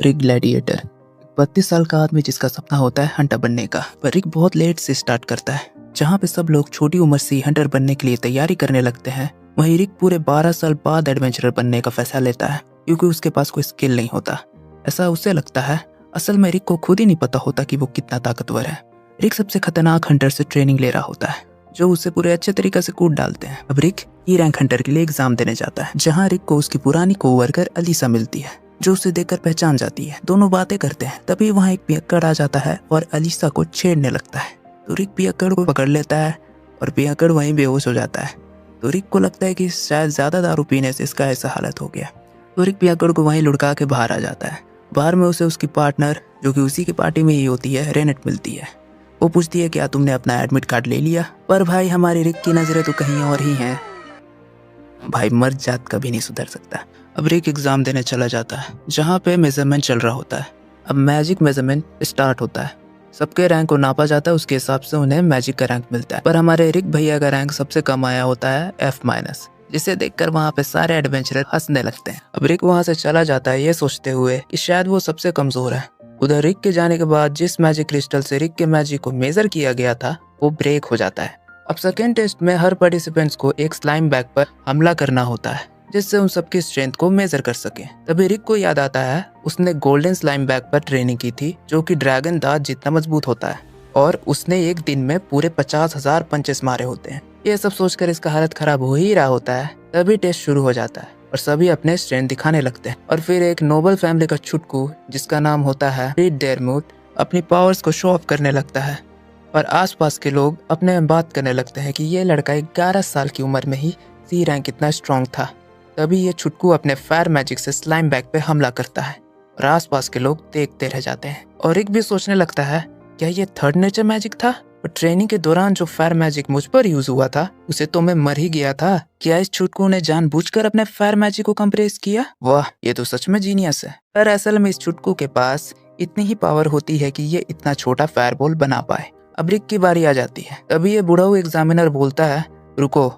रिक gladiator 32 साल का आदमी जिसका सपना होता है हंटर बनने का। पर रिक बहुत लेट से स्टार्ट करता है। जहाँ पे सब लोग छोटी उम्र से हंटर बनने के लिए तैयारी करने लगते हैं, वहीं रिक पूरे 12 साल बाद एडवेंचरर बनने का फैसला लेता है, क्योंकि उसके पास कोई स्किल नहीं होता। ऐसा उसे लगता है। असल में रिक को खुद ही नहीं पता होता कि वो कितना ताकतवर है। रिक सबसे खतरनाक हंटर से ट्रेनिंग ले रहा होता है, जो उसे पूरे अच्छे तरीके से कूद डालते हैं। अब रिक ई रैंक हंटर के लिए एग्जाम देने जाता है, जहाँ रिक को उसकी पुरानी कोवर्कर अलीसा मिलती है, जो उसे देखकर पहचान जाती है। दोनों बातें करते हैं। तभी वहाँ एक पियक्कड़ आ जाता है और अलीसा को छेड़ने लगता है। तो रिक पियक्कड़ को पकड़ लेता है और पियक्कड़ वहीं बेहोश हो जाता है। तो रिक को लगता है कि शायद ज्यादा दारू पीने से इसका ऐसा हालत हो गया। तो रिक पियक्कड़ को वहीं लुढ़का के बाहर आ जाता है। बाहर में उसे उसकी पार्टनर, जो कि उसी की पार्टी में ही होती है, रेनेट मिलती है। वो पूछती है क्या तुमने अपना एडमिट कार्ड ले लिया? पर भाई हमारी रिक की नजरें तो कहीं और ही हैं। भाई मर्द जात कभी नहीं सुधर सकता। अब रिक एग्जाम देने चला जाता है, जहाँ पे मेजरमेंट चल रहा होता है। अब मैजिक मेजरमेंट स्टार्ट होता है। सबके रैंक को नापा जाता है, उसके हिसाब से उन्हें मैजिक का रैंक मिलता है। पर हमारे रिक भैया का रैंक सबसे कम आया होता है F-, जिसे देखकर वहाँ पे सारे एडवेंचरर हंसने लगते हैं। अब रिक वहाँ से चला जाता है, ये सोचते हुए कि शायद वो सबसे कमजोर है। उधर रिक के जाने के बाद जिस मैजिक क्रिस्टल से रिक के मैजिक को मेजर किया गया था, वो ब्रेक हो जाता है। अब सेकेंड टेस्ट में हर पार्टिसिपेंट्स को एक स्लाइम बैग पर हमला करना होता है, जिससे उन सबकी स्ट्रेंथ को मेजर कर सके। तभी रिक को याद आता है उसने गोल्डन स्लाइम बैग पर ट्रेनिंग की थी, जो कि ड्रैगन दांत जितना मजबूत होता है, और उसने एक दिन में पूरे 50,000 पंचेस मारे होते हैं। ये सब सोचकर इसका हालत खराब हो ही रहा होता है। तभी टेस्ट शुरू हो जाता है और सभी अपने स्ट्रेंथ दिखाने लगते हैं। और फिर एक नोबल फैमिली का छुटकू, जिसका नाम होता है रीड डेयरमूथ, अपनी पावर्स को शो ऑफ करने लगता है। और आसपास के लोग अपने में बात करने लगते हैं कि ये लड़का 11 साल की उम्र में ही सी रैंक इतना स्ट्रांग था। तभी ये छुटकू अपने फायर मैजिक से स्लाइम बैग पे हमला करता है और आसपास के लोग देखते रह जाते हैं। और रिक भी सोचने लगता है क्या ये थर्ड नेचर मैजिक था? और ट्रेनिंग के दौरान जो फायर मैजिक मुझ पर यूज हुआ था, उसे तो मैं मर ही गया था। क्या इस छुटकू ने जानबूझकर अपने फायर मैजिक को कंप्रेस किया? वाह, ये तो सच में जीनियस है। पर असल में इस छुटकू के पास इतनी ही पावर होती है कि ये इतना छोटा फायर बॉल बना पाए। अब रिक की बारी आ जाती है। तभी ये बुढ़ाऊ एग्जामिनर बोलता है, रुको,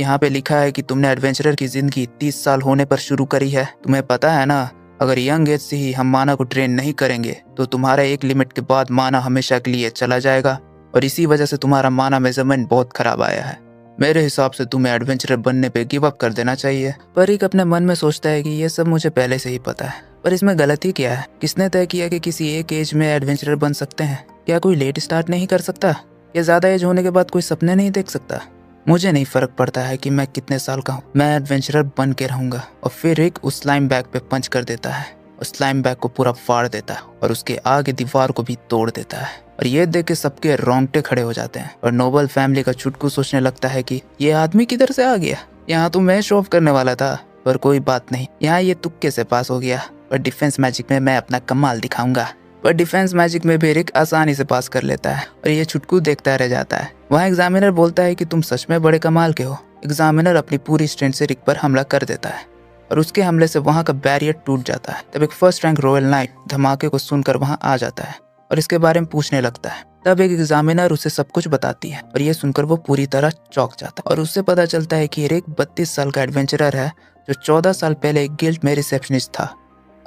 यहाँ पे लिखा है कि तुमने एडवेंचरर की जिंदगी 30 साल होने पर शुरू करी है। तुम्हें पता है ना, अगर यंग एज से ही हम माना को ट्रेन नहीं करेंगे तो तुम्हारा एक लिमिट के बाद माना हमेशा के लिए चला जाएगा, और इसी वजह से तुम्हारा माना मेजरमेंट बहुत खराब आया है। मेरे हिसाब से तुम्हें एडवेंचरर बनने पे गिव अप कर देना चाहिए। पर रिक अपने मन में सोचता है कि ये सब मुझे पहले से ही पता है। पर इसमें गलती क्या है? किसने तय किया कि किसी एक एज में एडवेंचरर बन सकते हैं? क्या कोई लेट स्टार्ट नहीं कर सकता? या ज्यादा एज होने के बाद कोई सपने नहीं देख सकता? मुझे नहीं फर्क पड़ता है कि मैं कितने साल का हूँ, मैं एडवेंचरर बन के रहूंगा। और फिर रिक उस स्लाइम बैग पे पंच कर देता है और स्लाइम बैग को पूरा फाड़ देता है और उसके आगे दीवार को भी तोड़ देता है। और ये देख के सबके रोंगटे खड़े हो जाते हैं। और नोबल फैमिली का छुटकू सोचने लगता है कि ये आदमी किधर से आ गया? यहाँ तो मैं शो ऑफ करने वाला था, पर कोई बात नहीं, यहाँ ये तुक्के से पास हो गया। और डिफेंस मैजिक में मैं अपना कमाल दिखाऊंगा। पर डिफेंस मैजिक में भी रिक आसानी से पास कर लेता है और ये छुटकू देखता रह जाता है। वहाँ एग्जामिनर बोलता है कि तुम सच में बड़े कमाल के हो। एग्जामिनर अपनी पूरी स्ट्रेंथ से रिक पर हमला कर देता है और उसके हमले से वहाँ का बैरियर टूट जाता है। तब एक फर्स्ट रैंक रॉयल नाइट धमाके को सुनकर वहाँ आ जाता है और इसके बारे में पूछने लगता है। तब एक एग्जामिनर उसे सब कुछ बताती है और ये सुनकर वो पूरी तरह चौंक जाता है। और उससे पता चलता है कि रिक 32 साल का एडवेंचरर है, जो 14 साल पहले एक गिल्ड में रिसेप्शनिस्ट था।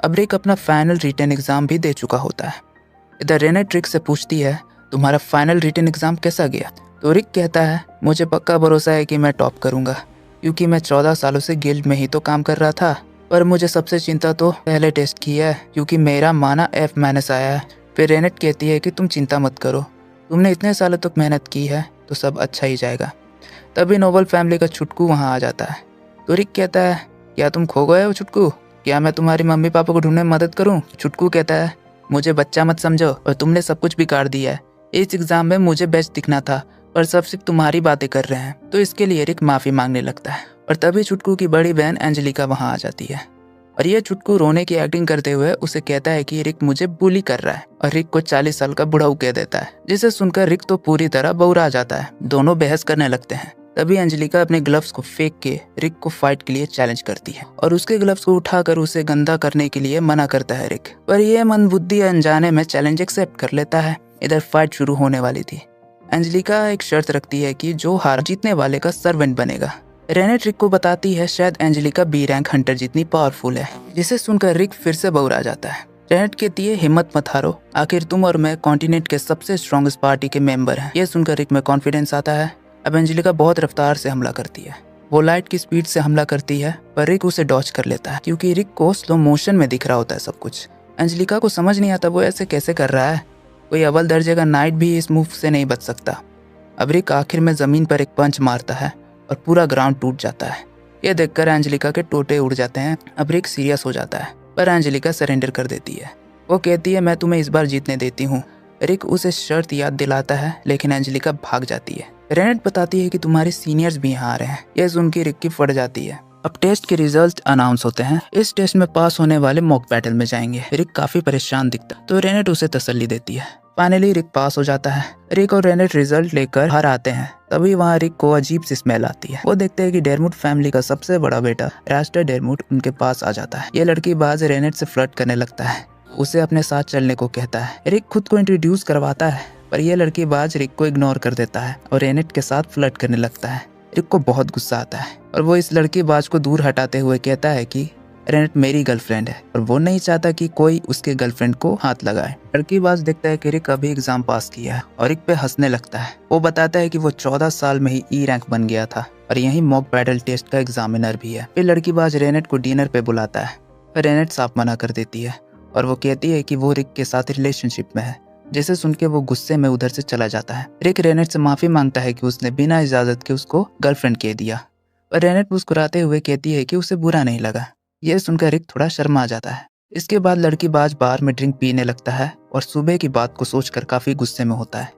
अब रिक अपना फाइनल रिटन एग्जाम भी दे चुका होता है। इधर रेनेट रिक से पूछती है, तुम्हारा फाइनल रिटन एग्जाम कैसा गया? तो रिक कहता है, मुझे पक्का भरोसा है कि मैं टॉप करूंगा, क्योंकि मैं 14 सालों से गिल्ड में ही तो काम कर रहा था। पर मुझे सबसे चिंता तो पहले टेस्ट की है, क्योंकि मेरा माना F- आया है। फिर रेनेट कहती है कि तुम चिंता मत करो, तुमने इतने सालों तक मेहनत की है तो सब अच्छा ही जाएगा। तभी नोबल फैमिली का छुटकू वहाँ आ जाता है। तो रिक कहता है, क्या तुम खो गए हो छुटकू? क्या मैं तुम्हारी मम्मी पापा को ढूंढने में मदद करूँ? छुटकू कहता है, मुझे बच्चा मत समझो, और तुमने सब कुछ बिगाड़ दिया है। इस एग्जाम में मुझे बेस्ट दिखना था, पर सब सिर्फ तुम्हारी बातें कर रहे हैं। तो इसके लिए रिक माफी मांगने लगता है। और तभी छुटकू की बड़ी बहन एंजेलिका वहाँ आ जाती है और ये छुटकू रोने की एक्टिंग करते हुए उसे कहता है कि रिक मुझे बुली कर रहा है, और रिक को 40 साल का बुढ़ाऊ कह देता है, जिसे सुनकर रिक तो पूरी तरह बौरा जाता है। दोनों बहस करने लगते हैं। तभी एंजेलिका अपने ग्लव्स को फेंक के रिक को फाइट के लिए चैलेंज करती है और उसके ग्लव्स को उठाकर उसे गंदा करने के लिए मना करता है रिक। पर यह मंदबुद्धि अनजाने में चैलेंज एक्सेप्ट कर लेता है। इधर फाइट शुरू होने वाली थी। एंजेलिका एक शर्त रखती है कि जो हार जीतने वाले का सर्वेंट बनेगा। रेनेट रिक को बताती है शायद एंजेलिका B रैंक हंटर जितनी पावरफुल है, जिसे सुनकर रिक फिर से बौरा जाता है। रेनेट कहती है हिम्मत मत हारो, आखिर तुम और मैं कॉन्टिनेंट के सबसे स्ट्रॉन्गेस्ट पार्टी के मेंबर हैं। ये सुनकर रिक में कॉन्फिडेंस आता है। अब एंजेलिका बहुत रफ्तार से हमला करती है। वो लाइट की स्पीड से हमला करती है पर रिक उसे डॉच कर लेता है क्योंकि रिक को स्लो मोशन में दिख रहा होता है सब कुछ। एंजेलिका को समझ नहीं आता वो ऐसे कैसे कर रहा है। कोई अव्वल दर्जे का नाइट भी इस मूव से नहीं बच सकता। अब रिक आखिर में जमीन पर एक पंच मारता है और पूरा ग्राउंड टूट जाता है। ये देखकर एंजेलिका के टोटे उड़ जाते हैं। अब रिक सीरियस हो जाता है पर एंजेलिका सरेंडर कर देती है। वो कहती है मैं तुम्हें इस बार जीतने देती हूँ। रिक उसे शर्त याद दिलाता है लेकिन एंजेलिका भाग जाती है। रेनेट बताती है कि तुम्हारे सीनियर्स भी यहाँ आ रहे हैं। ये सुन के रिक की फट जाती है। अब टेस्ट के रिजल्ट अनाउंस होते हैं। इस टेस्ट में पास होने वाले मॉक बैटल में जाएंगे। रिक काफी परेशान दिखता तो रेनेट उसे तसल्ली देती है। फाइनली रिक पास हो जाता है। रिक और रेनेट रिजल्ट लेकर घर आते हैं। तभी वहाँ रिक को अजीब सी स्मेल आती है। वो देखते हैं कि डेरमुट फैमिली का सबसे बड़ा बेटा रास्टर डेरमुट उनके पास आ जाता है। ये लड़की बाज रेनेट से फ्लर्ट करने लगता है। उसे अपने साथ चलने को कहता है। रिक खुद को इंट्रोड्यूस करवाता है पर यह लड़की बाज रिक को इग्नोर कर देता है और रेनेट के साथ फ्लर्ट करने लगता है। रिक को बहुत गुस्सा आता है और वो इस लड़की बाज को दूर हटाते हुए कहता है कि रेनेट मेरी गर्लफ्रेंड है और वो नहीं चाहता कि कोई उसके गर्लफ्रेंड को हाथ लगाए। लड़की बाज देखता है कि रिक अभी एग्जाम पास किया है और रिक पे हंसने लगता है। वो बताता है कि वो 14 साल में ही ई रैंक बन गया था और यही मॉक बैटल टेस्ट का एग्जामिनर भी है। फिर लड़की बाज रेनेट को डिनर पे बुलाता है पर रेनेट साफ मना कर देती है और वो कहती है कि वो रिक के साथ रिलेशनशिप में है। जिसे सुन के वो गुस्से में उधर से चला जाता है। रिक रेनेट से माफी मांगता है कि उसने बिना इजाजत के उसको गर्लफ्रेंड कह दिया पर रेनेट मुस्कुराते हुए कहती है कि उसे बुरा नहीं लगा। यह सुनकर रिक थोड़ा शर्मा जाता है। इसके बाद लड़की बाज बार में ड्रिंक पीने लगता है और सुबह की बात को सोचकर काफी गुस्से में होता है।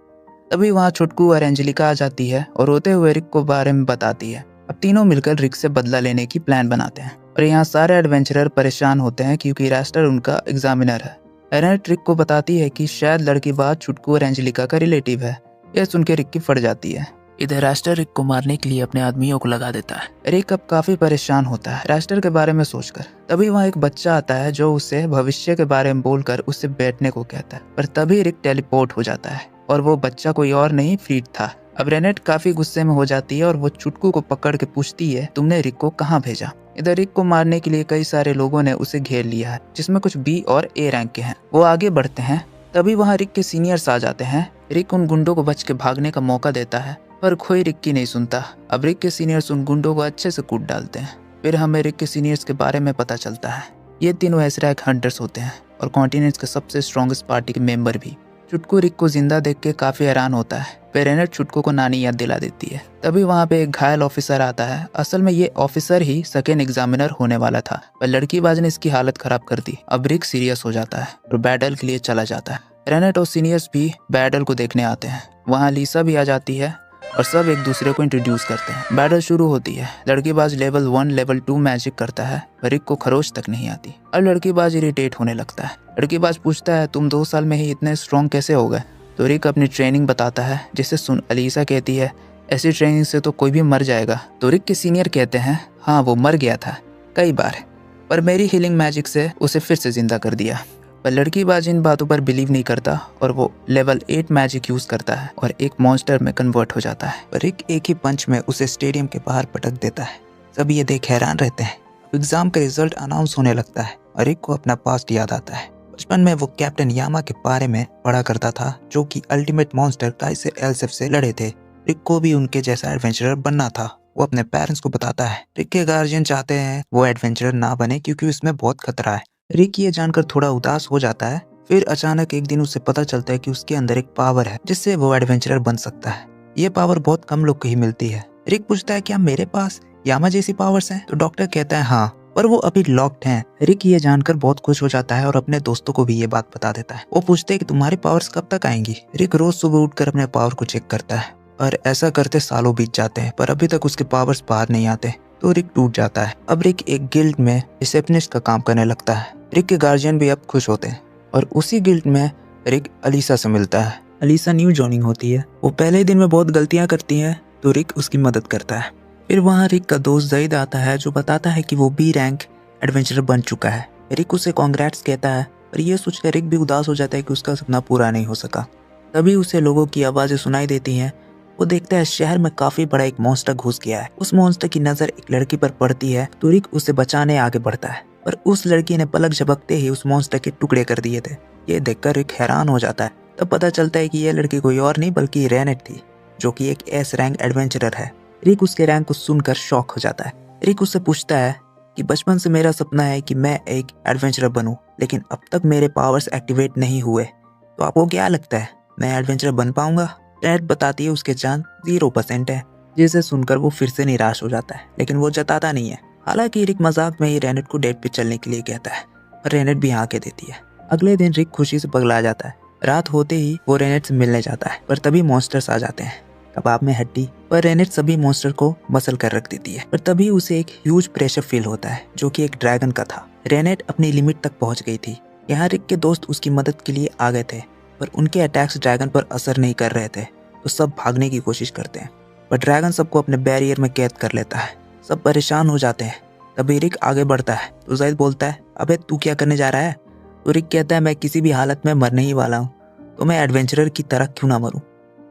तभी वहाँ छुटकू और एंजेलिका आ जाती है और रोते हुए रिक को बारे में बताती है। अब तीनों मिलकर रिक से बदला लेने की प्लान बनाते हैं और यहाँ सारे एडवेंचरर परेशान होते हैं क्योंकि रास्टर उनका एग्जामिनर है। रेनेट रिक को बताती है कि शायद लड़की बाज छुटकू और एंजेलिका का रिलेटिव है। यह सुन के रिक की फट जाती है। इधर रास्टर रिक को मारने के लिए अपने आदमियों को लगा देता है। रिक अब काफी परेशान होता है रास्टर के बारे में सोचकर। तभी वहाँ एक बच्चा आता है जो उसे भविष्य के बारे में बोलकर उससे बैठने को कहता है पर तभी रिक टेलीपोर्ट हो जाता है और वो बच्चा कोई और नहीं फ्रीड था। अब रेनेट काफी गुस्से में हो जाती है और वो छुटकू को पकड़ के पूछती है तुमने रिक को कहाँ भेजा। इधर रिक को मारने के लिए कई सारे लोगों ने उसे घेर लिया है जिसमें कुछ बी और ए रैंक के हैं। वो आगे बढ़ते हैं। तभी वहाँ रिक के सीनियर्स आ जाते हैं। रिक उन गुंडों को बच के भागने का मौका देता है पर कोई रिक की नहीं सुनता। अब रिक के सीनियर्स उन गुंडों को अच्छे से कूट डालते हैं। फिर हमें रिक के सीनियर्स के बारे में पता चलता है। ये तीनों एस रैंक हंटर्स होते हैं और कॉन्टिनेंट के सबसे स्ट्रॉन्गेस्ट पार्टी के मेंबर भी। छुटकू रिक को जिंदा देख के काफी हैरान होता है। फिर रेनेट छुटकू को नानी याद दिला देती है। तभी वहाँ पे एक घायल ऑफिसर आता है। असल में ये ऑफिसर ही सेकेंड एग्जामिनर होने वाला था पर लड़की बाज ने इसकी हालत खराब कर दी। अब रिक सीरियस हो जाता है और बैटल के लिए चला जाता है। रेनेट और सीनियर्स भी बैटल को देखने आते हैं। वहाँ लीसा भी आ जाती है और सब एक दूसरे को इंट्रोड्यूस करते हैं। बैटल शुरू होती है। लड़कीबाज लेवल 1 लेवल 2 मैजिक करता है पर रिक को खरोच तक नहीं आती। अब लड़कीबाज इरिटेट होने लगता है। लड़कीबाज पूछता है तुम 2 साल में ही इतने स्ट्रॉन्ग कैसे हो गए। तो रिक अपनी ट्रेनिंग बताता है जिसे सुन अलीसा कहती है ऐसी ट्रेनिंग से तो कोई भी मर जाएगा। तो रिक के सीनियर कहते हैं हाँ वो मर गया था कई बार पर मेरी हीलिंग मैजिक से उसे फिर से जिंदा कर दिया। पर लड़कीबाज इन बातों पर बिलीव नहीं करता और वो लेवल 8 मैजिक यूज करता है और एक मॉन्स्टर में कन्वर्ट हो जाता है। पर रिक एक ही पंच में उसे स्टेडियम के बाहर पटक देता है। सब ये देख हैरान रहते हैं। एग्जाम का रिजल्ट अनाउंस होने लगता है और रिक को अपना पास्ट याद आता है। बचपन में वो कैप्टन यामा के बारे में पढ़ा करता था जो कि अल्टीमेट मॉन्स्टर काइसर एलसेफ से लड़े थे। रिक को भी उनके जैसा एडवेंचरर बनना था। वो अपने पेरेंट्स को बताता है। रिक के गार्जियन चाहते हैं वो एडवेंचरर ना बने क्योंकि उसमें बहुत खतरा है। रिक ये जानकर थोड़ा उदास हो जाता है। फिर अचानक एक दिन उसे पता चलता है कि उसके अंदर एक पावर है जिससे वो एडवेंचरर बन सकता है। ये पावर बहुत कम लोग को ही मिलती है। रिक पूछता है क्या मेरे पास यामा जैसी पावर्स हैं? तो डॉक्टर कहता है हाँ पर वो अभी लॉक्ड हैं। रिक ये जानकर बहुत खुश हो जाता है और अपने दोस्तों को भी ये बात बता देता है। वो पूछते हैं कि तुम्हारी पावर्स कब तक आएंगी। रिक रोज सुबह उठकर अपने पावर को चेक करता है और ऐसा करते सालों बीत जाते हैं पर अभी तक उसके पावर्स बाहर नहीं आते। तो रिक टूट जाता है। अब रिक एक गिल्ड में रिसेप्शनिस्ट का काम करने लगता है। रिक के गार्जियन भी अब खुश होते हैं और उसी गिल्ड में रिक अलीसा से मिलता है। अलीसा न्यू जॉइनिंग होती है। वो पहले दिन में बहुत गलतियां करती है तो रिक उसकी मदद करता है। फिर वहाँ रिक का दोस्त जईद आता है जो बताता है कि वो बी रैंक एडवेंचरर बन चुका है। रिक उसे कॉन्ग्रेट्स कहता है पर यह सोचकर रिक भी उदास हो जाता है कि उसका सपना पूरा नहीं हो सका। तभी उसे लोगों की आवाज़ें सुनाई देती हैं। वो देखता है शहर में काफी बड़ा एक मॉन्स्टर घुस गया है। उस मॉन्स्टर की नजर एक लड़की पर पड़ती है तो रिक उसे बचाने आगे बढ़ता है। पर उस लड़की ने पलक झपकते ही उस मॉन्स्टर के टुकड़े कर दिए थे। ये देखकर रिक हैरान हो जाता है। तब पता चलता है कि यह लड़की कोई और नहीं बल्कि रेनेट थी, जो कि एक एस रैंक एडवेंचरर है। रिक उसके रैंक को सुनकर शॉक हो जाता है। रिक उससे पूछता है कि बचपन से मेरा सपना है कि मैं एक एडवेंचरर बनूं, लेकिन अब तक मेरे पावर्स एक्टिवेट नहीं हुए। तो आपको क्या लगता है, मैं एडवेंचरर बन पाऊंगा? रेनेट बताती है उसके चांस 0% है, जिसे सुनकर वो फिर से निराश हो जाता है, लेकिन वो जताता नहीं है। हालांकि रिक मजाक में ही रेनेट को डेट पे चलने के लिए कहता है और रेनेट भी हाँ कह देती है। अगले दिन रिक खुशी से पगला जाता है। रात होते ही वो रेनेट से मिलने जाता है, पर तभी मॉन्स्टर्स आ जाते हैं। कबाब में हड्डी, पर रेनेट सभी मॉन्स्टर को मसल कर रख देती है। पर तभी उसे एक ह्यूज प्रेशर फील होता है, जो कि एक ड्रैगन का था। रेनेट अपनी लिमिट तक पहुंच गई थी। यहाँ रिक के दोस्त उसकी मदद के लिए आ गए थे, पर उनके अटैक्स ड्रैगन पर असर नहीं कर रहे थे, तो सब भागने की कोशिश करते हैं, पर ड्रैगन सबको अपने बैरियर में कैद कर लेता है। सब परेशान हो जाते हैं। तभी रिक आगे बढ़ता है तो ज़ैद बोलता है, अबे तू क्या करने जा रहा है? तो रिक कहता है, मैं किसी भी हालत में मरने ही वाला हूँ, तो मैं एडवेंचरर की तरह क्यों ना मरूं।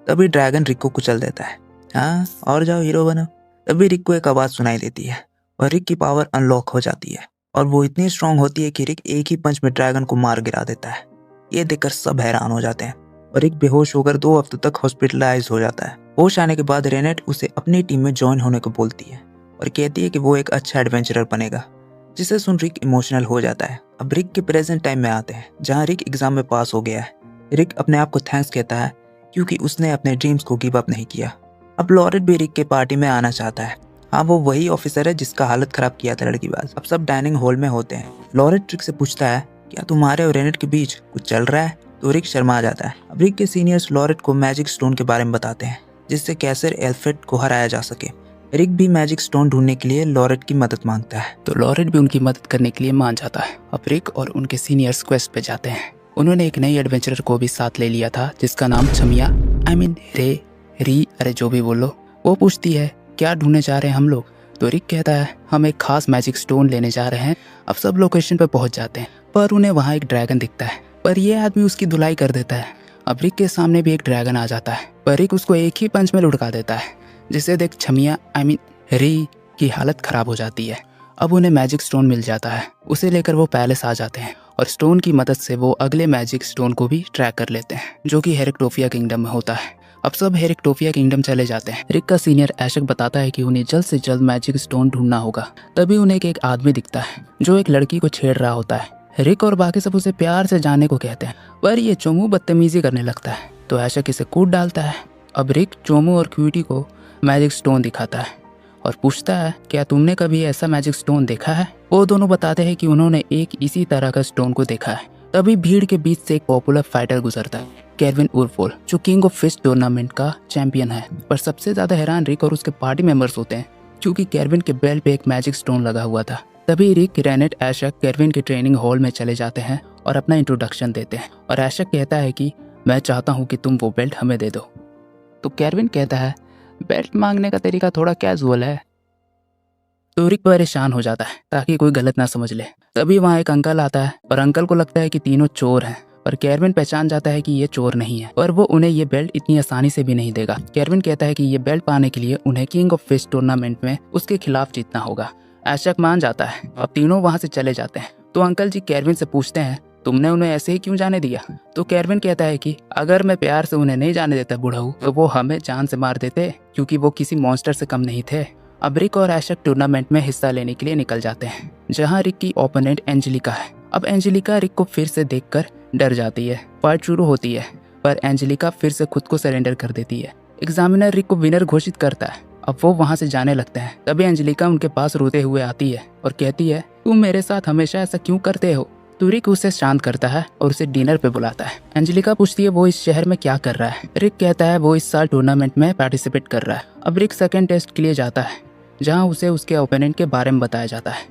तभी ड्रैगन रिक को कुचल देता है। हाँ, और जाओ हीरो बनो। तभी रिक को एक आवाज़ सुनाई देती है और रिक की पावर अनलॉक हो जाती है, और वो इतनी स्ट्रांग होती है कि रिक एक ही पंच में ड्रैगन को मार गिरा देता है। ये देखकर सब हैरान हो जाते हैं और रिक बेहोश होकर 2 हफ्तों तक हॉस्पिटलाइज हो जाता है। होश आने के बाद रेनेट उसे अपनी टीम में ज्वाइन होने को बोलती है और कहती है कि वो एक अच्छा एडवेंचरर बनेगा, जिसे सुन रिक इमोशनल हो जाता है। अब रिक के प्रेजेंट टाइम में आते हैं, जहाँ रिक एग्जाम में पास हो गया है। रिक अपने आप को थैंक्स कहता है क्योंकि उसने अपने ड्रीम्स को गिव अप नहीं किया। अब लॉरेट भी रिक के पार्टी में आना चाहता है। हाँ, वो वही ऑफिसर है जिसका हालत खराब किया था लड़कीबाज। अब सब डाइनिंग हॉल में होते हैं। लॉरेट रिक से पूछता है, क्या तुम्हारे और रेनेट के बीच कुछ चल रहा है? तो रिक शर्मा जाता है। अब रिक के सीनियर्स लॉरेट को मैजिक स्टोन के बारे में बताते हैं, जिससे कैसर एल्फ्रेड को हराया जा सके। रिक भी मैजिक स्टोन ढूंढने के लिए लॉरेट की मदद मांगता है, तो लॉरेट भी उनकी मदद करने के लिए मान जाता है। अब रिक और उनके सीनियर्स क्वेस्ट पे जाते हैं। उन्होंने एक नई एडवेंचरर को भी साथ ले लिया था, जिसका नाम छमिया अरे जो भी बोलो। वो पूछती है, क्या ढूंढने जा रहे हैं हम लोग? तो रिक कहता है, हम एक खास मैजिक स्टोन लेने जा रहे हैं। अब सब लोकेशन पे पहुंच जाते हैं, पर उन्हें वहाँ एक ड्रैगन दिखता है, पर यह आदमी उसकी धुलाई कर देता है। अब रिक के सामने भी एक ड्रैगन आ जाता है, पर रिक उसको एक ही पंच में लुढ़का देता है, जिसे देख छमिया री की हालत खराब हो जाती है। अब उन्हें मैजिक स्टोन मिल जाता है। उसे लेकर वो पैलेस आ जाते हैं और स्टोन की मदद से वो अगले मैजिक स्टोन को भी ट्रैक कर लेते हैं, जो कि हेरेक्टोफिया किंगडम में होता है। अब सब हेरेक्टोफिया किंगडम चले जाते हैं। रिक का सीनियर एशक बताता है कि उन्हें जल्द से जल्द मैजिक स्टोन ढूंढना होगा। तभी उन्हें एक आदमी दिखता है जो एक लड़की को छेड़ रहा होता है। रिक और बाकी सब उसे प्यार से जाने को कहते हैं, पर ये चोमू बदतमीजी करने लगता है, तो एशक इसे कूट डालता है। अब रिक चोमू और क्यूटी को मैजिक स्टोन दिखाता है और पूछता है, क्या तुमने कभी ऐसा मैजिक स्टोन देखा है? वो दोनों बताते हैं कि उन्होंने एक इसी तरह का स्टोन को देखा है। तभी भीड़ के बीच से एक पॉपुलर फाइटर गुजरता है, केविन उर्फोल, जो किंग ऑफ फिश टूर्नामेंट का चैंपियन है। पर सबसे ज्यादा हैरान रिक और उसके पार्टी मेंबर्स होते हैं, क्योंकि केविन के बेल्ट पे एक मैजिक स्टोन लगा हुआ था। तभी रिक, रेनेट, एशक केविन के ट्रेनिंग हॉल में चले जाते हैं और अपना इंट्रोडक्शन देते हैं। और एशक कहता है कि मैं चाहता हूँ कि तुम वो बेल्ट हमें दे दो। तो केविन कहता है, बेल्ट मांगने का तरीका थोड़ा कैजुअल है। तो रिक परेशान हो जाता है ताकि कोई गलत ना समझ ले। तभी वहाँ एक अंकल आता है और अंकल को लगता है कि तीनों चोर हैं, पर केविन पहचान जाता है कि ये चोर नहीं है, और वो उन्हें ये बेल्ट इतनी आसानी से भी नहीं देगा। केविन कहता है कि ये बेल्ट पाने के लिए उन्हें किंग ऑफ फिश टूर्नामेंट में उसके खिलाफ जीतना होगा। एशक मान जाता है। अब तीनों वहाँ से चले जाते हैं। तो अंकल जी केविन से पूछते हैं, तुमने उन्हें ऐसे ही क्यों जाने दिया? तो केविन कहता है कि अगर मैं प्यार से उन्हें नहीं जाने देता बुढ़ऊ, तो वो हमें जान से मार देते, क्योंकि वो किसी मॉन्स्टर से कम नहीं थे। अब रिक और एशक टूर्नामेंट में हिस्सा लेने के लिए निकल जाते हैं, जहां रिक की ओपोनेंट एंजेलिका है। अब एंजेलिका रिक को फिर से देखकर डर जाती है। फाइट शुरू होती है, पर एंजेलिका फिर से खुद को सरेंडर कर देती है। एग्जामिनर रिक को विनर घोषित करता है। अब वो वहां से जाने लगते हैं। तभी एंजेलिका उनके पास रोते हुए आती है और कहती है, तुम मेरे साथ हमेशा ऐसा क्यों करते हो? तो रिक उसे शांत करता है और उसे डिनर पे बुलाता है। एंजेलिका पूछती है वो इस शहर में क्या कर रहा है। रिक कहता है वो इस साल टूर्नामेंट में पार्टिसिपेट कर रहा है। अब रिक सेकंड टेस्ट के लिए जाता है, जहां उसे उसके ओपोनेंट के बारे में बताया जाता है,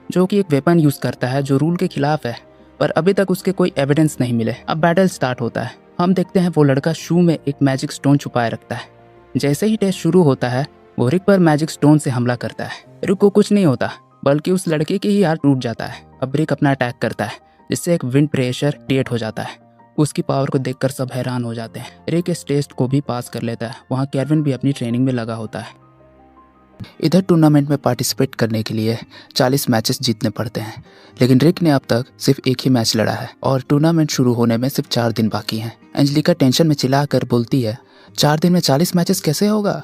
जो कि एक वेपन यूज करता है जो रूल के खिलाफ है, पर अभी तक उसके कोई एविडेंस नहीं मिले। अब बैटल स्टार्ट होता है। हम देखते हैं वो लड़का शू में एक मैजिक स्टोन छुपाए रखता है। जैसे ही टेस्ट शुरू होता है, वो रिक पर मैजिक स्टोन से हमला करता है। रिक को कुछ नहीं होता, बल्कि उस लड़के की ही हाथ टूट जाता है। अब रिक अपना अटैक करता है, जिससे एक विंड प्रेशर क्रिएट हो जाता है। उसकी पावर को देखकर सब हैरान हो जाते हैं। रिक इस टेस्ट को भी पास कर लेता है। वहाँ केविन भी अपनी ट्रेनिंग में लगा होता है। इधर टूर्नामेंट में पार्टिसिपेट करने के लिए 40 मैचेस जीतने पड़ते हैं, लेकिन रिक ने अब तक सिर्फ एक ही मैच लड़ा है और टूर्नामेंट शुरू होने में सिर्फ 4 दिन बाकी हैं। एंजेलिका टेंशन में चिल्लाकर बोलती है, 4 दिन में 40 मैचेस कैसे होगा?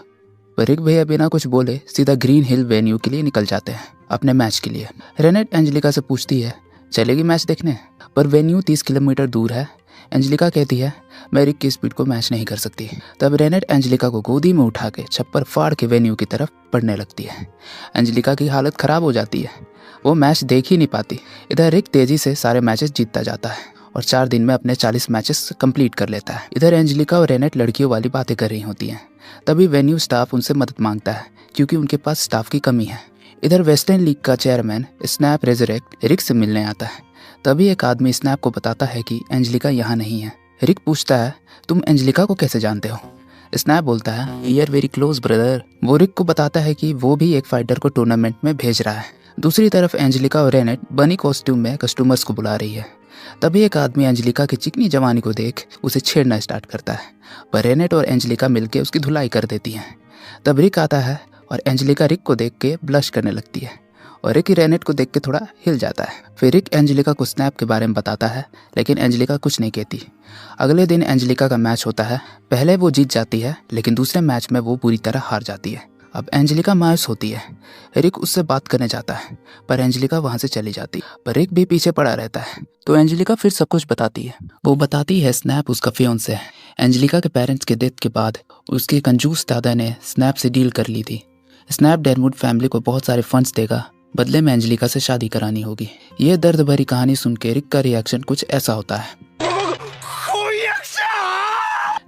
पर रिक भैया बिना कुछ बोले सीधा ग्रीन हिल वेन्यू के लिए निकल जाते हैं अपने मैच के लिए। रेनेट एंजेलिका से पूछती है, चलेगी मैच देखने? पर वेन्यू 30 किलोमीटर दूर है। एंजेलिका कहती है, मैं रिक की स्पीड को मैच नहीं कर सकती। तब रेनेट एंजेलिका को गोदी में उठा के छप्पर फाड़ के वेन्यू की तरफ बढ़ने लगती है। एंजेलिका की हालत खराब हो जाती है, वो मैच देख ही नहीं पाती। इधर रिक तेजी से सारे मैचेस जीतता जाता है और 4 दिन में अपने 40 मैचेस कंप्लीट कर लेता है। इधर एंजेलिका और रेनेट लड़कियों वाली बातें कर रही होती हैं। तभी वेन्यू स्टाफ उनसे मदद मांगता है क्योंकि उनके पास स्टाफ की कमी है। इधर वेस्टर्न लीग का चेयरमैन स्नैप रेजरेक्ट रिक से मिलने आता है। तभी एक आदमी स्नैप को बताता है कि एंजेलिका यहाँ नहीं है। रिक पूछता है, तुम एंजेलिका को कैसे जानते हो? स्नैप बोलता है, we are very close brother. वो रिक को बताता है कि वो भी एक फाइटर को टूर्नामेंट में भेज रहा है। दूसरी तरफ एंजेलिका और रेनेट बनी कॉस्ट्यूम में कस्टमर्स को बुला रही है। तभी एक आदमी एंजेलिका की चिकनी जवानी को देख उसे छेड़ना स्टार्ट करता है, पर रेनेट और एंजेलिका मिलकर उसकी धुलाई कर देती हैं। तब रिक आता है और एंजेलिका रिक को देख के ब्लश करने लगती है और रिक रेनेट को देख के थोड़ा हिल जाता है। फिर रिक एंजेलिका को स्नैप के बारे में बताता है, लेकिन एंजेलिका कुछ नहीं कहती। अगले दिन एंजेलिका का मैच होता है। पहले वो जीत जाती है, लेकिन दूसरे मैच में वो पूरी तरह हार जाती है। अब एंजेलिका मायूस होती है। रिक उससे बात करने जाता है, पर एंजेलिका वहाँ से चली जाती है। पर रिक भी पीछे पड़ा रहता है, तो एंजेलिका फिर सब कुछ बताती है। वो बताती है स्नैप उसका फियांसे है। एंजेलिका के पेरेंट्स के डेथ के बाद उसके कंजूस दादा ने स्नैप से डील कर ली थी। स्नैप डेरवुड फैमिली को बहुत सारे फंड्स देगा, बदले में एंजेलिका से शादी करानी होगी। ये दर्द भरी कहानी सुन के रिक का रिएक्शन कुछ ऐसा होता है।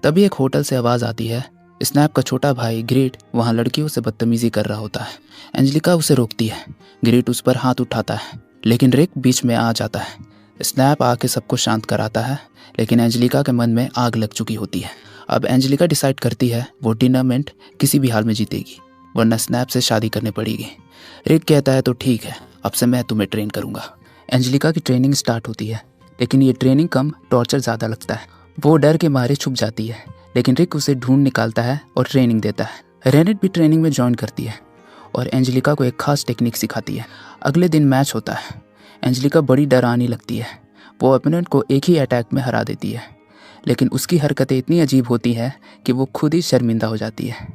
तभी एक होटल से आवाज आती है। स्नैप का छोटा भाई ग्रेट वहाँ लड़कियों से बदतमीजी कर रहा होता है। एंजेलिका उसे रोकती है। ग्रेट उस पर हाथ उठाता है, लेकिन रिक बीच में आ जाता है। स्नैप आके सबको शांत कराता है, लेकिन एंजेलिका के मन में आग लग चुकी होती है। अब एंजेलिका डिसाइड करती है वो टूर्नामेंट किसी भी हाल में जीतेगी, वरना स्नैप से शादी करनी पड़ेगी। रिक कहता है, तो ठीक है, अब से मैं तुम्हें ट्रेन करूंगा। एंजेलिका की ट्रेनिंग स्टार्ट होती है, लेकिन ये ट्रेनिंग कम टॉर्चर ज़्यादा लगता है। वो डर के मारे छुप जाती है, लेकिन रिक उसे ढूंढ निकालता है और ट्रेनिंग देता है। रेनेट भी ट्रेनिंग में ज्वाइन करती है और एंजेलिका को एक खास टेक्निक सिखाती है। अगले दिन मैच होता है। एंजेलिका बड़ी डरावनी लगती है। वो ओपोनेंट को एक ही अटैक में हरा देती है, लेकिन उसकी हरकतें इतनी अजीब होती हैं कि वो खुद ही शर्मिंदा हो जाती है।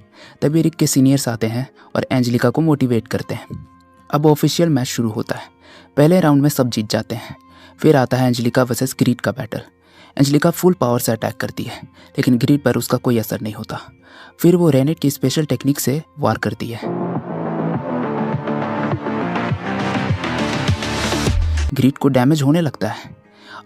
तभी रिक के सीनियर्स आते हैं और एंजेलिका को मोटिवेट करते हैं। अब ऑफिशियल मैच शुरू होता है। पहले राउंड में सब जीत जाते हैं। फिर आता है एंजेलिका वर्सेस ग्रीड का बैटल। एंजेलिका फुल पावर से अटैक करती है, लेकिन ग्रीड पर उसका कोई असर नहीं होता। फिर वो रेनेट की स्पेशल टेक्निक से वार करती है। ग्रीड को डैमेज होने लगता है।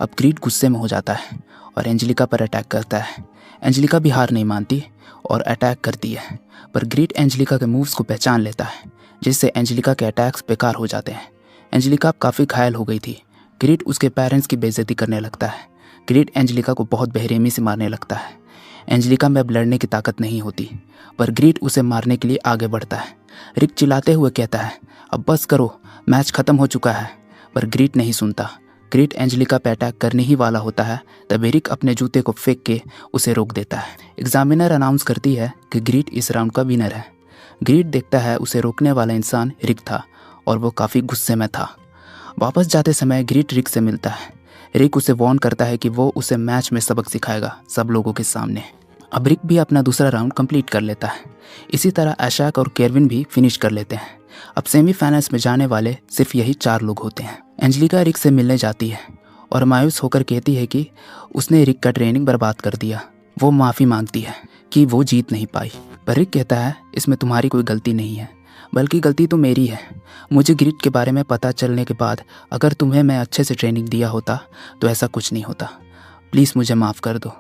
अब ग्रीड गुस्से में हो जाता है और एंजेलिका पर अटैक करता है। एंजेलिका भी हार नहीं मानती और अटैक करती है, पर ग्रीड एंजेलिका के मूव्स को पहचान लेता है, जिससे एंजेलिका के अटैक्स बेकार हो जाते हैं। एंजेलिका अब काफ़ी घायल हो गई थी। ग्रीड उसके पेरेंट्स की बेइज्जती करने लगता है। ग्रीड एंजेलिका को बहुत बेरहमी से मारने लगता है। एंजेलिका में अब लड़ने की ताकत नहीं होती, पर ग्रीड उसे मारने के लिए आगे बढ़ता है। रिक चिल्लाते हुए कहता है, अब बस करो, मैच खत्म हो चुका है। पर ग्रीड नहीं सुनता। ग्रीड एंजेलिका पे अटैक करने ही वाला होता है, तभी रिक अपने जूते को फेंक के उसे रोक देता है। एग्जामिनर अनाउंस करती है कि ग्रीड इस राउंड का विनर है। ग्रीड देखता है उसे रोकने वाला इंसान रिक था और वो काफ़ी गुस्से में था। वापस जाते समय ग्रीड रिक से मिलता है। रिक उसे वार्न करता है कि वो उसे मैच में सबक सिखाएगा सब लोगों के सामने। अब रिक भी अपना दूसरा राउंड कंप्लीट कर लेता है। इसी तरह एशैक और केरविन भी फिनिश कर लेते हैं। अब सेमीफाइनल्स में जाने वाले सिर्फ यही 4 लोग होते हैं। एंजेलिका रिक से मिलने जाती है और मायूस होकर कहती है कि उसने रिक का ट्रेनिंग बर्बाद कर दिया। वो माफ़ी मांगती है कि वो जीत नहीं पाई, पर रिक कहता है इसमें तुम्हारी कोई गलती नहीं है, बल्कि गलती तो मेरी है। मुझे ग्रिड के बारे में पता चलने के बाद अगर तुम्हें मैं अच्छे से ट्रेनिंग दिया होता तो ऐसा कुछ नहीं होता। प्लीज़ मुझे माफ़ कर दो।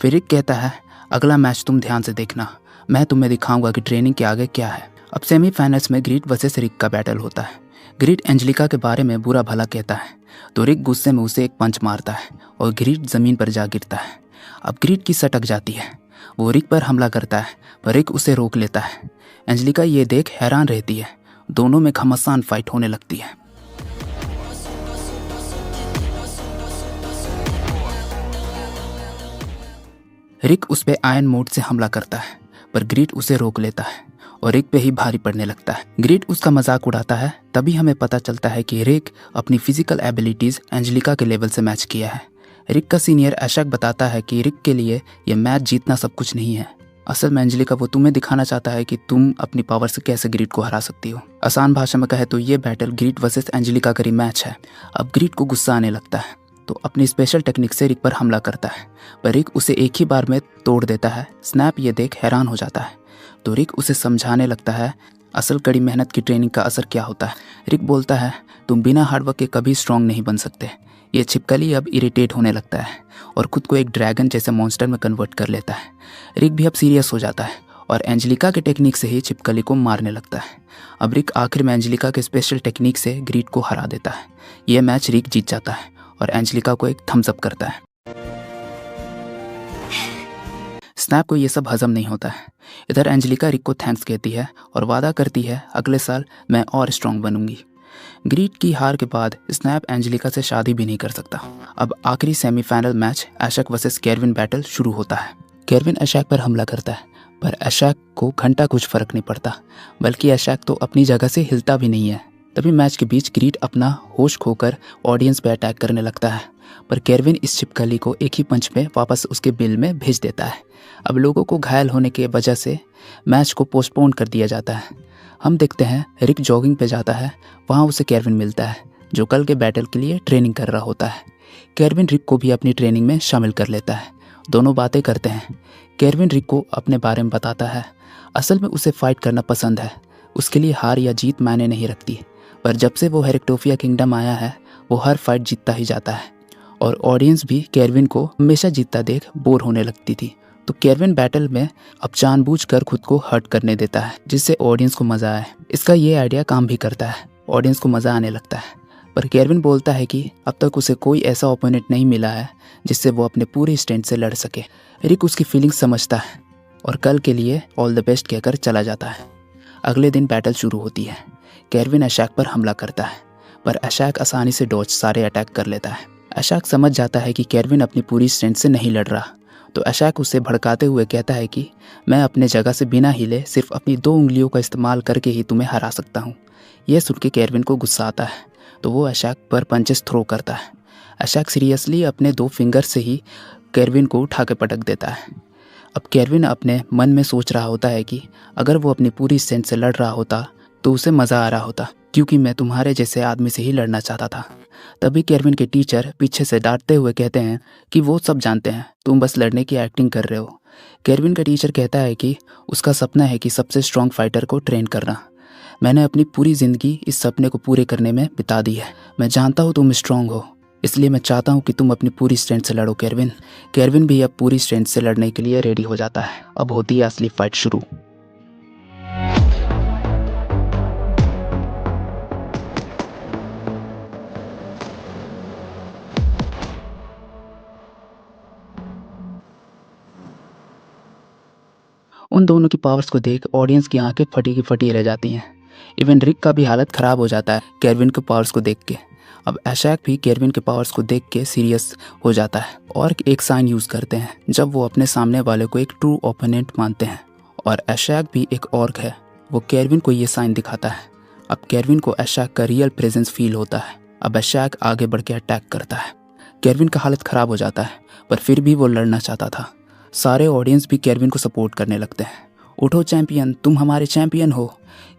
फिर रिक कहता है अगला मैच तुम ध्यान से देखना, मैं तुम्हें दिखाऊंगा कि ट्रेनिंग के आगे क्या है। अब सेमीफाइनल्स में ग्रीड वर्सेस रिक का बैटल होता है। ग्रीड एंजेलिका के बारे में बुरा भला कहता है तो रिक गुस्से में उसे एक पंच मारता है और ग्रीड ज़मीन पर जा गिरता है। अब ग्रीड की सटक जाती है। वो रिक पर हमला करता है पर रिक उसे रोक लेता है। एंजेलिका ये देख हैरान रहती है। दोनों में घमासान फाइट होने लगती है। रिक उस पे आयरन मोड से हमला करता है पर ग्रीड उसे रोक लेता है और रिक पे ही भारी पड़ने लगता है। ग्रीड उसका मजाक उड़ाता है। तभी हमें पता चलता है कि रिक अपनी फिजिकल एबिलिटीज एंजेलिका के लेवल से मैच किया है। रिक का सीनियर एशक बताता है कि रिक के लिए यह मैच जीतना सब कुछ नहीं है। असल में एंजेलिका वो तुम्हें दिखाना चाहता है कि तुम अपनी पावर से कैसे ग्रीड को हरा सकती हो। आसान भाषा में कहे तो ये बैटल ग्रीड वर्सेस एंजेलिका का मैच है। अब ग्रीड को गुस्सा आने लगता है तो अपनी स्पेशल टेक्निक से रिक पर हमला करता है, पर रिक उसे एक ही बार में तोड़ देता है। स्नैप ये देख हैरान हो जाता है तो रिक उसे समझाने लगता है असल कड़ी मेहनत की ट्रेनिंग का असर क्या होता है। रिक बोलता है तुम बिना हार्डवर्क के कभी स्ट्रांग नहीं बन सकते। ये छिपकली अब इरिटेट होने लगता है और खुद को एक ड्रैगन जैसे मॉन्स्टर में कन्वर्ट कर लेता है। रिक भी अब सीरियस हो जाता है और एंजेलिका के टेक्निक से ही छिपकली को मारने लगता है। अब रिक आखिर में एंजेलिका के स्पेशल टेक्निक से ग्रीड को हरा देता है। यह मैच रिक जीत जाता है और एंजेलिका को एक थम्स अप करता है। स्नैप को यह सब हजम नहीं होता है। इधर एंजेलिका रिक को थैंक्स कहती है और वादा करती है अगले साल मैं और स्ट्रांग बनूंगी। ग्रीड की हार के बाद स्नैप एंजेलिका से शादी भी नहीं कर सकता। अब आखिरी सेमीफाइनल मैच एशक वर्सेस केरविन बैटल शुरू होता है। केरविन एशक पर हमला करता है पर एशक को घंटा कुछ फर्क नहीं पड़ता, बल्कि एशक तो अपनी जगह से हिलता भी नहीं है। तभी मैच के बीच ग्रीड अपना होश खोकर ऑडियंस पे अटैक करने लगता है, पर केरविन इस छिपकली को एक ही पंच में वापस उसके बिल में भेज देता है। अब लोगों को घायल होने की वजह से मैच को पोस्टपोन कर दिया जाता है। हम देखते हैं रिक जॉगिंग पे जाता है। वहाँ उसे केरविन मिलता है जो कल के बैटल के लिए ट्रेनिंग कर रहा होता है। केरविन रिक को भी अपनी ट्रेनिंग में शामिल कर लेता है। दोनों बातें करते हैं। केरविन रिक को अपने बारे में बताता है असल में उसे फाइट करना पसंद है। उसके लिए हार या जीत मायने नहीं रखती, पर जब से वो हेरेक्टोफिया किंगडम आया है वो हर फाइट जीतता ही जाता है और ऑडियंस भी केरविन को हमेशा जीतता देख बोर होने लगती थी। तो केरविन बैटल में अब जानबूझकर खुद को हर्ट करने देता है जिससे ऑडियंस को मजा आए। इसका ये आइडिया काम भी करता है, ऑडियंस को मजा आने लगता है। पर केरविन बोलता है कि अब तक उसे कोई ऐसा ओपोनेंट नहीं मिला है जिससे वो अपने पूरे स्ट्रेंथ से लड़ सके। रिक उसकी फीलिंग्स समझता है और कल के लिए ऑल द बेस्ट कहकर चला जाता है। अगले दिन बैटल शुरू होती है। केरविन एशक पर हमला करता है पर एशक आसानी से डॉज सारे अटैक कर लेता है। एशक समझ जाता है कि केरविन अपनी पूरी स्ट्रेंथ से नहीं लड़ रहा, तो एशक उसे भड़काते हुए कहता है कि मैं अपने जगह से बिना हिले सिर्फ अपनी 2 उंगलियों का इस्तेमाल करके ही तुम्हें हरा सकता हूँ। यह सुन के केरविन को गुस्सा आता है तो वो एशक पर पंचेस थ्रो करता है। एशक सीरियसली अपने 2 फिंगर से ही केरविन को उठा के पटक देता है। अब केरविन अपने मन में सोच रहा होता है कि अगर वो अपनी पूरी स्ट्रेंथ से लड़ रहा होता तो उसे मज़ा आ रहा होता, क्योंकि मैं तुम्हारे जैसे आदमी से ही लड़ना चाहता था। तभी केरविन के टीचर पीछे से डांटते हुए कहते हैं कि वो सब जानते हैं, तुम बस लड़ने की एक्टिंग कर रहे हो। केरविन का टीचर कहता है कि उसका सपना है कि सबसे स्ट्रांग फाइटर को ट्रेन करना। मैंने अपनी पूरी ज़िंदगी इस सपने को पूरे करने में बिता दी है। मैं जानता हूँ तुम स्ट्रांग हो, इसलिए मैं चाहता हूँ कि तुम अपनी पूरी स्ट्रेंथ से लड़ो केरविन। केरविन भी अब पूरी स्ट्रेंथ से लड़ने के लिए रेडी हो जाता है। अब होती है असली फाइट शुरू। उन दोनों की पावर्स को देख ऑडियंस की आंखें फटी की फटी रह जाती हैं। इवन रिक का भी हालत ख़राब हो जाता है केरविन के पावर्स को देख के। अब एशक भी केरविन के पावर्स को देख के सीरियस हो जाता है और एक साइन यूज़ करते हैं जब वो अपने सामने वाले को एक ट्रू ओपोनेंट मानते हैं। और एशक भी एक ऑर्क है, वो केरविन को ये साइन दिखाता है। अब केरविन को एशक का रियल प्रेजेंस फील होता है। अब एशक आगे बढ़ के अटैक करता है। केरविन का हालत ख़राब हो जाता है पर फिर भी वो लड़ना चाहता था। सारे ऑडियंस भी केरविन को सपोर्ट करने लगते हैं। उठो चैंपियन, तुम हमारे चैंपियन हो।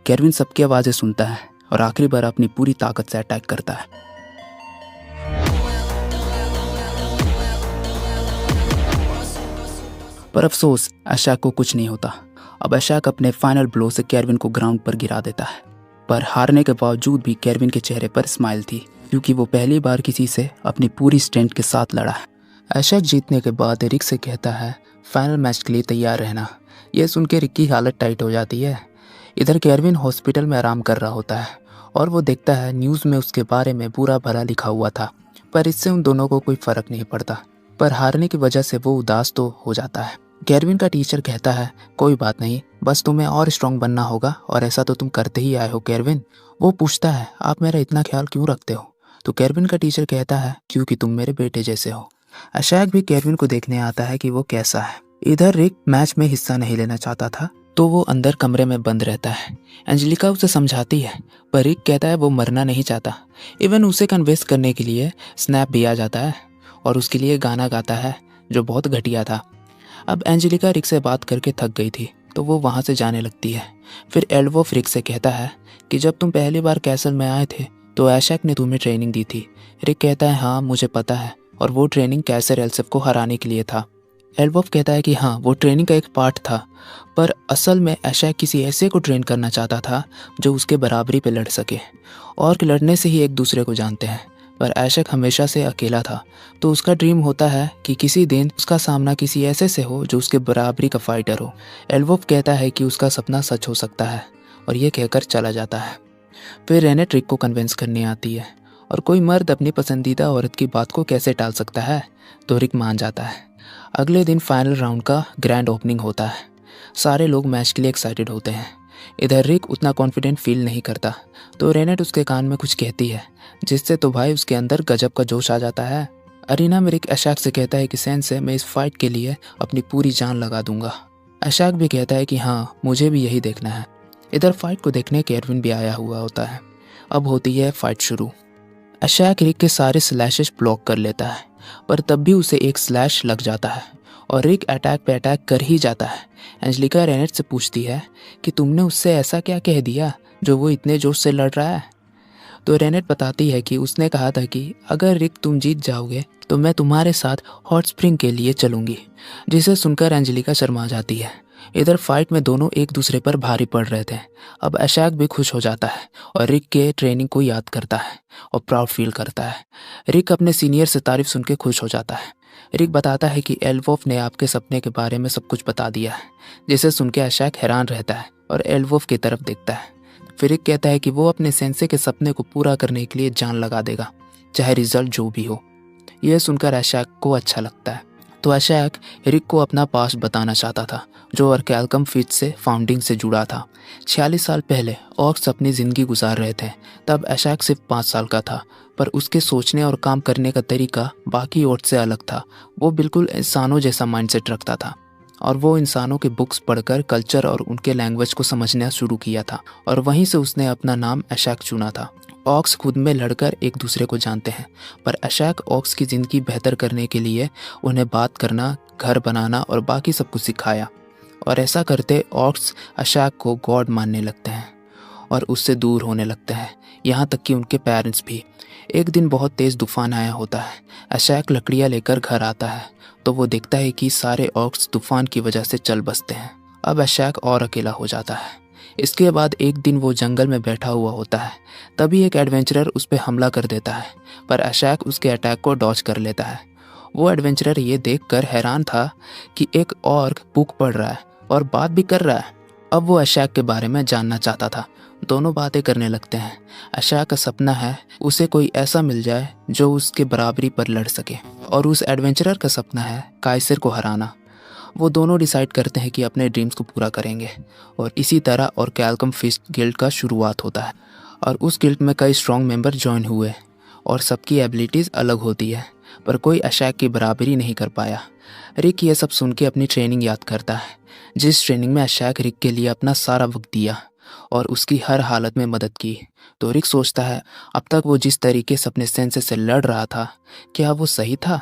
केरविन सबकी आवाज़ें सुनता है और आखिरी बार अपनी पूरी ताकत से अटैक करता है। पर अफसोस एशक को कुछ नहीं होता। अब एशक अपने फाइनल ब्लो से केरविन को ग्राउंड पर गिरा देता है, पर हारने के बावजूद भी केरविन के चेहरे पर स्माइल थी, क्योंकि वो पहली बार किसी से अपनी पूरी स्ट्रेंथ के साथ लड़ा है। एशक जीतने के बाद रिक से कहता है फाइनल मैच के लिए तैयार रहना। यह सुन के रिक की हालत टाइट हो जाती है। इधर केरविन हॉस्पिटल में आराम कर रहा होता है और वो देखता है न्यूज़ में उसके बारे में बुरा भला लिखा हुआ था, पर इससे उन दोनों को कोई फ़र्क नहीं पड़ता। पर हारने की वजह से वो उदास तो हो जाता है। केरविन का टीचर कहता है कोई बात नहीं, बस तुम्हें और स्ट्रॉन्ग बनना होगा और ऐसा तो तुम करते ही आए हो केरविन। वो पूछता है आप मेरा इतना ख्याल क्यों रखते हो? तो केरविन का टीचर कहता है क्योंकि तुम मेरे बेटे जैसे हो। एशक भी केरविन को देखने आता है कि वो कैसा है। इधर रिक मैच में हिस्सा नहीं लेना चाहता था, तो वो अंदर कमरे में बंद रहता है। एंजेलिका उसे समझाती है, पर रिक कहता है वो मरना नहीं चाहता। इवन उसे कन्विंस करने के लिए स्नैप भी आ जाता है और उसके लिए गाना गाता है जो बहुत घटिया था। अब एंजेलिका रिक से बात करके थक गई थी, तो वो वहाँ से जाने लगती है। फिर एल्वोफ रिक से कहता है कि जब तुम पहली बार कैसल में आए थे तो एशक ने तुम्हें ट्रेनिंग दी थी। रिक कहता है हाँ मुझे पता है, और वो ट्रेनिंग कैसर एल्सेफ को हराने के लिए था। एल्वोफ कहता है कि हाँ वो ट्रेनिंग का एक पार्ट था, पर असल में एशक किसी ऐसे को ट्रेन करना चाहता था जो उसके बराबरी पे लड़ सके। और लड़ने से ही एक दूसरे को जानते हैं, पर एशक हमेशा से अकेला था, तो उसका ड्रीम होता है कि किसी दिन उसका सामना किसी ऐसे से हो जो उसके बराबरी का फाइटर हो। एल्वोफ कहता है कि उसका सपना सच हो सकता है, और ये कहकर चला जाता है। फिर रेनेट रिक को कन्विंस करने आती है, और कोई मर्द अपनी पसंदीदा औरत की बात को कैसे टाल सकता है, तो रिक मान जाता है। अगले दिन फाइनल राउंड का ग्रैंड ओपनिंग होता है। सारे लोग मैच के लिए एक्साइटेड होते हैं। इधर रिक उतना कॉन्फिडेंट फील नहीं करता, तो रेनेट उसके कान में कुछ कहती है, जिससे तो भाई उसके अंदर गजब का जोश आ जाता है। अरीना में रिक एशक से कहता है कि सेंसे मैं इस फाइट के लिए अपनी पूरी जान लगा दूंगा। एशक भी कहता है कि हाँ मुझे भी यही देखना है। इधर फाइट को देखने के एडविन भी आया हुआ होता है। अब होती है फाइट शुरू। एशक रिक के सारे स्लैशेस ब्लॉक कर लेता है, पर तब भी उसे एक स्लैश लग जाता है और रिक अटैक पे अटैक कर ही जाता है। एंजेलिका रेनेट से पूछती है कि तुमने उससे ऐसा क्या कह दिया जो वो इतने जोश से लड़ रहा है। तो रेनेट बताती है कि उसने कहा था कि अगर रिक तुम जीत जाओगे तो मैं तुम्हारे साथ हॉट स्प्रिंग के लिए चलूंगी, जिसे सुनकर एंजेलिका शर्मा जाती है। इधर फाइट में दोनों एक दूसरे पर भारी पड़ रहे थे। अब एशक भी खुश हो जाता है और रिक के ट्रेनिंग को याद करता है और प्राउड फील करता है। रिक अपने सीनियर से तारीफ सुन के खुश हो जाता है। रिक बताता है कि एल्वोफ ने आपके सपने के बारे में सब कुछ बता दिया है, जिसे सुन के एशक हैरान रहता है और एल्वोफ की तरफ देखता है। फिर रिक कहता है कि वो अपने सेंसे के सपने को पूरा करने के लिए जान लगा देगा, चाहे रिजल्ट जो भी हो। यह सुनकर एशक को अच्छा लगता है, तो एशक रिक को अपना पास्ट बताना चाहता था, जो अर्कैलकम फीट से फाउंडिंग से जुड़ा था। 46 साल पहले ऑर्क्स अपनी ज़िंदगी गुजार रहे थे। तब एशक सिर्फ 5 साल का था, पर उसके सोचने और काम करने का तरीका बाकी औरत से अलग था। वो बिल्कुल इंसानों जैसा माइंडसेट रखता था, और वो इंसानों के बुक्स पढ़कर कल्चर और उनके लैंग्वेज को समझना शुरू किया था, और वहीं से उसने अपना नाम एशक चुना था। ऑक्स खुद में लड़कर एक दूसरे को जानते हैं, पर एशक ऑक्स की ज़िंदगी बेहतर करने के लिए उन्हें बात करना, घर बनाना और बाकी सब कुछ सिखाया। और ऐसा करते ऑक्स एशक को गॉड मानने लगते हैं और उससे दूर होने लगते हैं, यहाँ तक कि उनके पेरेंट्स भी। एक दिन बहुत तेज़ तूफान आया होता है। एशक लकड़ियाँ लेकर घर आता है, तो वो देखता है कि सारे ऑक्स तूफान की वजह से चल बसते हैं। अब एशक और अकेला हो जाता है। इसके बाद एक दिन वो जंगल में बैठा हुआ होता है, तभी एक एडवेंचरर उस पर हमला कर देता है, पर एशक उसके अटैक को डॉज कर लेता है। वो एडवेंचरर ये देखकर हैरान था कि एक ऑर्क बुक पढ़ रहा है और बात भी कर रहा है। अब वो एशक के बारे में जानना चाहता था। दोनों बातें करने लगते हैं। एशक का सपना है उसे कोई ऐसा मिल जाए जो उसके बराबरी पर लड़ सके, और उस एडवेंचरर का सपना है काइसर को हराना। वो दोनों डिसाइड करते हैं कि अपने ड्रीम्स को पूरा करेंगे, और इसी तरह और कैल्कम फिस्ट गिल्ड का शुरुआत होता है। और उस गिल्ड में कई स्ट्रॉन्ग मेंबर ज्वाइन हुए, और सबकी एबिलिटीज़ अलग होती है, पर कोई एशक की बराबरी नहीं कर पाया। रिक ये सब सुन के अपनी ट्रेनिंग याद करता है, जिस ट्रेनिंग में एशक रिक के लिए अपना सारा वक्त दिया और उसकी हर हालत में मदद की। तो रिक सोचता है अब तक वो जिस तरीके से अपने सेंसे से लड़ रहा था, क्या वो सही था।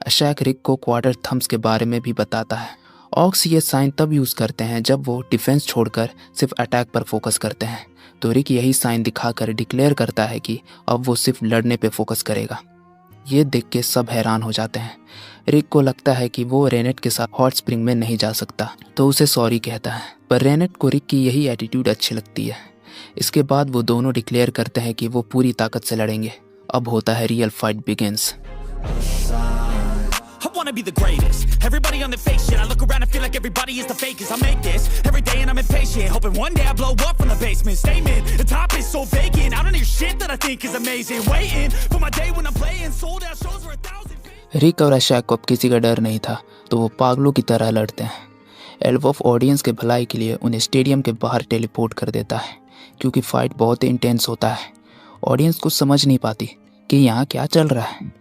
एशक रिक को क्वार्टर थम्स के बारे में भी बताता है। ऑक्स ये साइन तब यूज़ करते हैं जब वो डिफेंस छोड़कर सिर्फ अटैक पर फोकस करते हैं, तो रिक यही साइन दिखाकर डिक्लेयर करता है कि अब वो सिर्फ लड़ने पे फोकस करेगा। ये देख के सब हैरान हो जाते हैं। रिक को लगता है कि वो रेनेट के साथ हॉट स्प्रिंग में नहीं जा सकता, तो उसे सॉरी कहता है, पर रेनेट को रिक की यही एटीट्यूड अच्छी लगती है। इसके बाद वो दोनों डिक्लेयर करते हैं कि वो पूरी ताकत से लड़ेंगे। अब होता है real fight begins. I wanna be the greatest. Everybody on the fake shit. I look around and feel like everybody is the fakest. I make this every day and I'm impatient, hoping one day I blow up from the basement. Statement, the top is so vacant. I don't hear shit that I think is amazing. Waiting for my day when I'm playing sold out shows for 1,000. रिक और एशक को अब किसी का डर नहीं था, तो वो पागलों की तरह लड़ते हैं। एल्वोफ ऑडियंस के भलाई के लिए उन्हें स्टेडियम के बाहर टेलीपोर्ट कर देता है, क्योंकि फाइट बहुत ही इंटेंस होता है। ऑडियंस कुछ समझ नहीं पाती कि यहाँ क्या चल रहा है।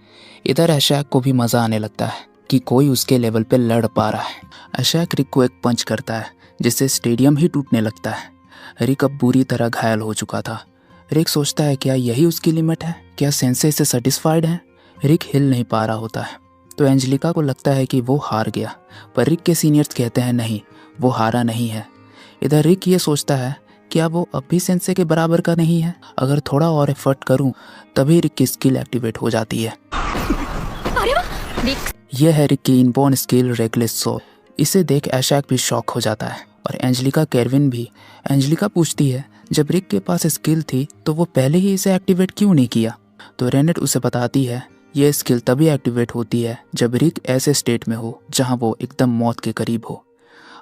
इधर एशक को भी मज़ा आने लगता है कि कोई उसके लेवल पे लड़ पा रहा है। एशैक रिक को एक पंच करता है जिससे स्टेडियम ही टूटने लगता है। रिक अब बुरी तरह घायल हो चुका था। रिक सोचता है क्या यही उसकी लिमिट है, क्या सेंसे से सेटिस्फाइड है। रिक हिल नहीं पा रहा होता है तो एंजेलिका को लगता है कि वो हार गया, पर रिक के सीनियर्स कहते हैं नहीं, वो हारा नहीं है। इधर रिक ये सोचता है क्या वो अब भी सेंसे के बराबर का नहीं है, अगर थोड़ा और एफर्ट करूं तभी रिक की स्किल एक्टिवेट हो जाती है। यह है रिक की इनबॉर्न स्किल रेकलेस सोल। इसे देख एशैक भी शॉक हो जाता है और एंजेलिका केरविन भी। एंजेलिका पूछती है जब रिक के पास स्किल थी तो वो पहले ही इसे एक्टिवेट क्यों नहीं किया। तो रेनेट उसे बताती है ये स्किल तभी एक्टिवेट होती है जब रिक ऐसे स्टेट में हो जहां वो एकदम मौत के करीब हो।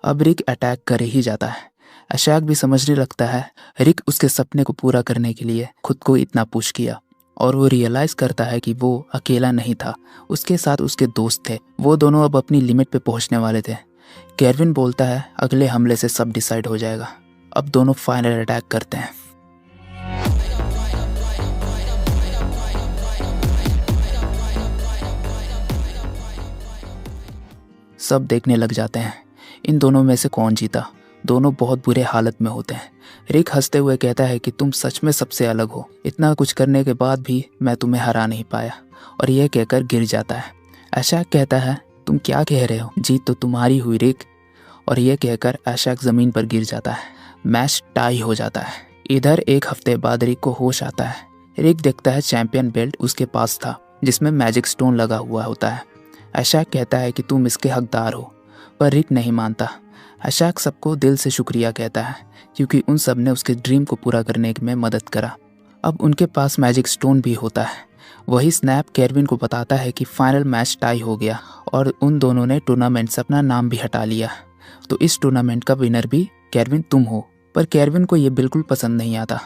अब रिक अटैक कर ही जाता है। एशैक भी समझने लगता है रिक उसके सपने को पूरा करने के लिए खुद को इतना पुश किया, और वो रियलाइज़ करता है कि वो अकेला नहीं था, उसके साथ उसके दोस्त थे। वो दोनों अब अपनी लिमिट पे पहुंचने वाले थे। केरविन बोलता है अगले हमले से सब डिसाइड हो जाएगा। अब दोनों फाइनल अटैक करते हैं। सब देखने लग जाते हैं इन दोनों में से कौन जीता। दोनों बहुत बुरे हालत में होते हैं। रिक हंसते हुए कहता है कि तुम सच में सबसे अलग हो, इतना कुछ करने के बाद भी मैं तुम्हें हरा नहीं पाया, और यह कहकर गिर जाता है। एशैक कहता है तुम क्या कह रहे हो, जीत तो तुम्हारी हुई रिक, और यह कहकर एशैक ज़मीन पर गिर जाता है। मैच टाई हो जाता है। इधर एक हफ्ते बाद रिक को होश आता है। रिक देखता है चैंपियन बेल्ट उसके पास था जिसमें मैजिक स्टोन लगा हुआ होता है। एशैक कहता है कि तुम इसके हकदार हो, पर रिक नहीं मानता। एशैक सबको दिल से शुक्रिया कहता है क्योंकि उन सब ने उसके ड्रीम को पूरा करने में मदद करा। अब उनके पास मैजिक स्टोन भी होता है। वही स्नैप केरविन को बताता है कि फाइनल मैच टाई हो गया और उन दोनों ने टूर्नामेंट से अपना नाम भी हटा लिया। तो इस टूर्नामेंट का विनर भी केरविन तुम हो। पर केरविन को ये बिल्कुल पसंद नहीं आता।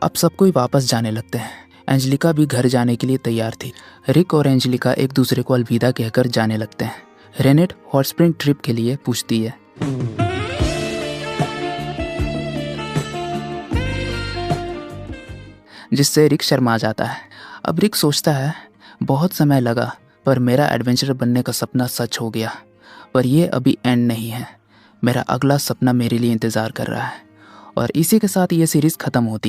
अब सब कोई वापस जाने लगते हैं। एंजेलिका भी घर जाने के लिए तैयार थी। रिक और एंजेलिका एक दूसरे को अलविदा कहकर जाने लगते हैं। रेनेट हॉट स्प्रिंग ट्रिप के लिए पूछती है। जिससे रिक शर्मा जाता है। अब रिक सोचता है बहुत समय लगा पर मेरा एडवेंचर बनने का सपना सच हो गया, पर यह अभी एंड नहीं है। मेरा अगला सपना मेरे लिए इंतज़ार कर रहा है। और इसी के साथ ये सीरीज़ ख़त्म होती है।